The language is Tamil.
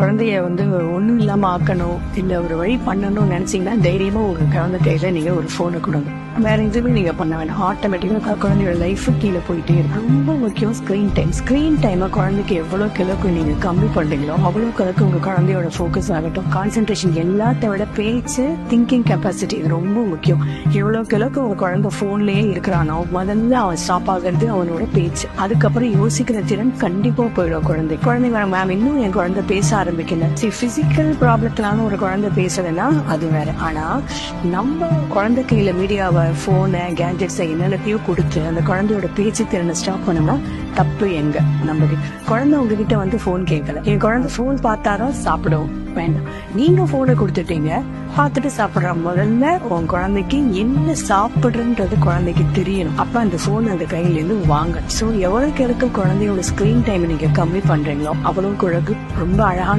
குழந்தைய ஒண்ணும் இல்லாம ஆக்கணும், இல்ல ஒரு வழி பண்ணணும்னு நினைச்சீங்கன்னா தைரியமா உங்க குழந்தை கையில நீங்க ஒரு போனை கொடுங்க. வேற எதுவுமே நீங்க பண்ண வேண்டாம். ஆட்டோமேட்டிக்கா குழந்தையோட லைஃப் கீழே போயிட்டே இருக்கு. ரொம்ப முக்கியம் ஸ்கிரீன் டைம். ஸ்கிரீன் டைமை குழந்தைக்கு எவ்வளவுக்கு அளவுக்கு நீங்க கம்மி பண்றீங்களோ அவ்வளவுக்கு அளவுக்கு உங்க குழந்தையோட போக்கஸ் ஆகட்டும், கான்சென்ட்ரேஷன், எல்லாத்த விட பேச்சு, திங்கிங் கெப்பாசிட்டி இது ரொம்ப முக்கியம். எவ்வளவுக்கு அளவுக்கு உங்க குழந்தை போன்லயே இருக்கிறானோ முதல்ல அவன் ஸ்டாப் ஆகிறது அவனோட பேச்சு. அதுக்கப்புறம் யோசிக்கிற திறன் கண்டிப்பா போயிடும் குழந்தைங்க மேம் இன்னும் என் குழந்தை பேச ஆரம்பிக்கல. பிசிக்கல் ப்ராப்ளத்தினால ஒரு குழந்தை பேசலைன்னா அது வேற. ஆனா நம்ம குழந்தை கையில மீடியாவை, போனை, கேட்ஜெட்ஸை என்னென்னத்தையும் கொடுத்து அந்த குழந்தையோட பேச்சு திறனை ஸ்டாப் பண்ணோம்னா தப்பு எங்க? நம்ம குழந்தை உங்ககிட்ட போன் கேட்கல, என் குழந்தை போன் பார்த்தாதான் சாப்பிடும், வேண்டாம். நீங்க போனை கொடுத்துட்டீங்க, பார்த்துட்டு சாப்பிடுற. முதல்ல உன் குழந்தைக்கு என்ன சாப்பிடுறன்றது குழந்தைக்கு தெரியணும். அப்ப அந்த போன் அந்த கையில இருந்து வாங்க. சோ எவ்வளவுக்கு குழந்தையோட ஸ்கிரீன் டைம் நீங்க கம்மி பண்றீங்களோ அவ்வளவுக்கு ரொம்ப அழகான